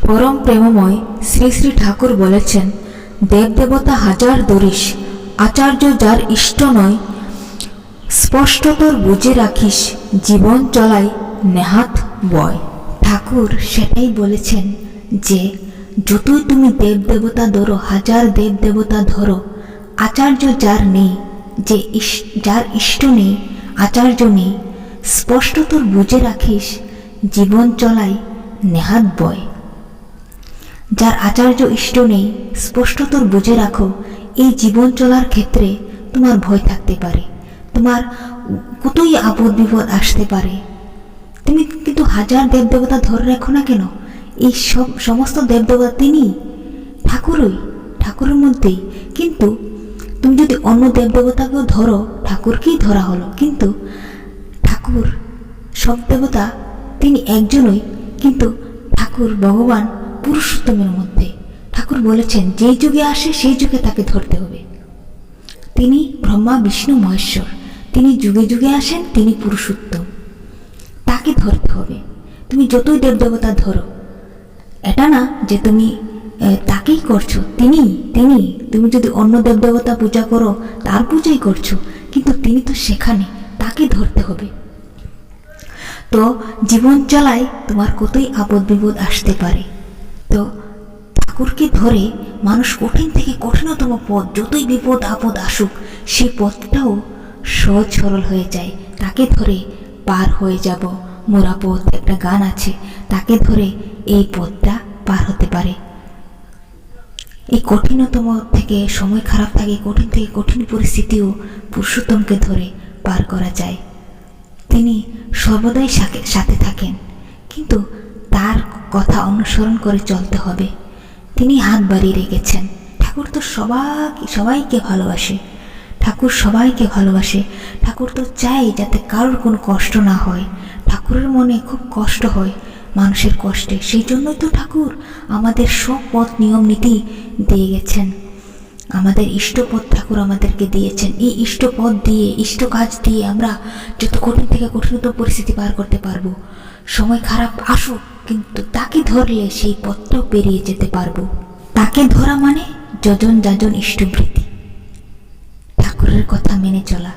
পরম প্রেমময় শ্রী শ্রী ঠাকুর বলেছেন, দেবদেবতা হাজার দরিস, আচার্য যার ইষ্ট নয়, স্পষ্টতর বুঝে রাখিস, জীবন চলাই নেহাত বয়। ঠাকুর সেটাই বলেছেন যে যতই তুমি দেবদেবতা ধরো, হাজার দেবদেবতা ধরো, আচার্য যার নেই, যার ইষ্ট নেই, আচার্য নেই, স্পষ্টতর বুঝে রাখিস, জীবন চলাই নেহাত বয়। যার আচার্য ইষ্ট নেই, স্পষ্টতর বুঝে রাখো, এই জীবন চলার ক্ষেত্রে তোমার ভয় থাকতে পারে, তোমার কতই আপদ বিপদ আসতে পারে। তুমি কিন্তু হাজার দেবদেবতা ধরে রাখো না কেন, এই সমস্ত দেবদেবতা তিনি ঠাকুরই, ঠাকুরের মধ্যেই। কিন্তু তুমি যদি অন্য দেবদেবতাকেও ধরো, ঠাকুরকেই ধরা হলো, কিন্তু ঠাকুর সব দেবতা তিনি একজনই, কিন্তু ঠাকুর ভগবান পুরুষোত্তমের মধ্যে। ঠাকুর বলেছেন যেই যুগে আসে সেই যুগে তাকে ধরতে হবে। তিনি ব্রহ্মা বিষ্ণু মহেশ্বর, তিনি যুগে যুগে আসেন, তিনি পুরুষোত্তম, তাকে ধরতে হবে। তুমি যতই দেবদেবতা ধরো, এটা না যে তুমি তাকেই করছো, তিনি তিনি তুমি যদি অন্য দেবদেবতা পূজা করো, তার পূজাই করছো, কিন্তু তিনি তো সেখানে, তাকে ধরতে হবে। তো জীবন চলায় তোমার কতই আপদ বিপদ আসতে পারে, তো ঠাকুরকে ধরে মানুষ কঠিন থেকে কঠিনতম পথ, যতই বিপদ আপদ আসুক, সেই পথটাও সহজ সরল হয়ে যায়। তাকে ধরে পার হয়ে যাব মোরা পথ, একটা গান আছে, তাকে ধরে এই পথটা পার হতে পারে। এই কঠিনতম থেকে, সময় খারাপ থাকে, কঠিন থেকে কঠিন পরিস্থিতিও পুরুষোত্তমকে ধরে পার করা যায়। তিনি সর্বদাই সাথে থাকেন, কিন্তু তার কথা অনুসরণ করে চলতে হবে। তিনি হাত বাড়িয়ে রেখেছেন। ঠাকুর তো সবাইকে ভালোবাসে, ঠাকুর সবাইকে ভালোবাসে। ঠাকুর তো চাই যাতে কারোর কোনো কষ্ট না হয়। ঠাকুরের মনে খুব কষ্ট হয় মানুষের কষ্টে, সেই জন্যই তো ঠাকুর আমাদের সব পথ নিয়ম নীতি দিয়ে গেছেন। আমাদের ইষ্টপথ ঠাকুর আমাদেরকে দিয়েছেন। এই ইষ্টপথ দিয়ে, ইষ্ট কাজ দিয়ে আমরা যত কঠিন থেকে কঠিনতম পরিস্থিতি পার করতে পারবো। সময় খারাপ আসুক, কিন্তু তাকে ধরলে সেই পথটাও পেরিয়ে যেতে পারবো। তাকে ধরা মানে যজন যাজন ইষ্টবৃত্তি, ঠাকুরের কথা মেনে চলা।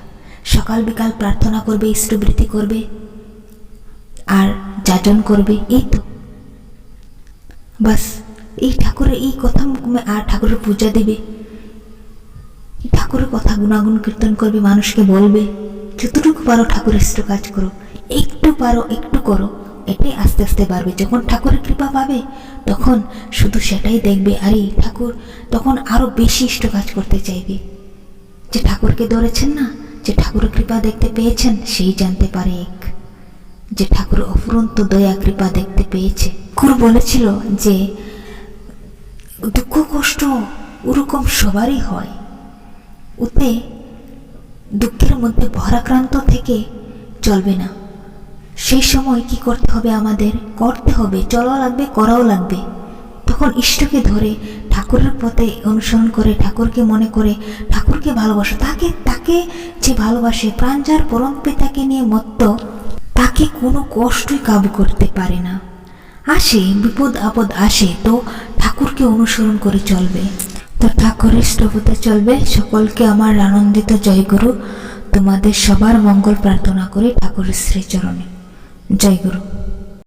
সকাল বিকাল প্রার্থনা করবে, ইষ্টবৃত্তি করবে, আর যাজন করবে, এই তো বাস। এই ঠাকুরের এই কথা, আর ঠাকুরের পূজা দেবে, ঠাকুরের কথা গুণাগুণ কীর্তন করবে, মানুষকে বলবে। যতটুকু পারো ঠাকুরের ইষ্ট কাজ করো, একটু পারো একটু করো, এটাই আস্তে আস্তে বাড়বে। যখন ঠাকুরের কৃপা পাবে, তখন শুধু সেটাই দেখবে, আরে ঠাকুর, তখন আরো বেশি ইষ্ট কাজ করতে চাইবে। যে ঠাকুরকে ধরেছেন না, যে ঠাকুরের কৃপা দেখতে পেয়েছেন, সেই জানতে পারে যে ঠাকুর অফুরন্ত দয়া কৃপা দেখতে পেয়েছে। ঠাকুর বলেছিল যে দুঃখ কষ্ট ওরকম সবারই হয়, ওতে দুঃখের মধ্যে ভরাক্রান্ত থেকে চলবে না। সেই সময় কি করতে হবে, আমাদের করতে হবে, চলা লাগবে, করাও লাগবে। তখন ইষ্টকে ধরে ঠাকুরের পথে অনুসরণ করে, ঠাকুরকে মনে করে, ঠাকুরকে ভালোবাসো। তাকে যে ভালোবাসে, প্রাণ যার পরম পিতাকে নিয়ে মত্ত, তাকে কোনো কষ্টই কাবু করতে পারে না। আসে বিপদ আপদ আসে, তো ঠাকুরকে অনুসরণ করে চলবে, তো ঠাকুরের ইষ্টপথে চলবে। সকলকে আমার আনন্দিত জয়গুরু। তোমাদের সবার মঙ্গল প্রার্থনা করি ঠাকুরের শ্রীচরণে। জয়গুরু।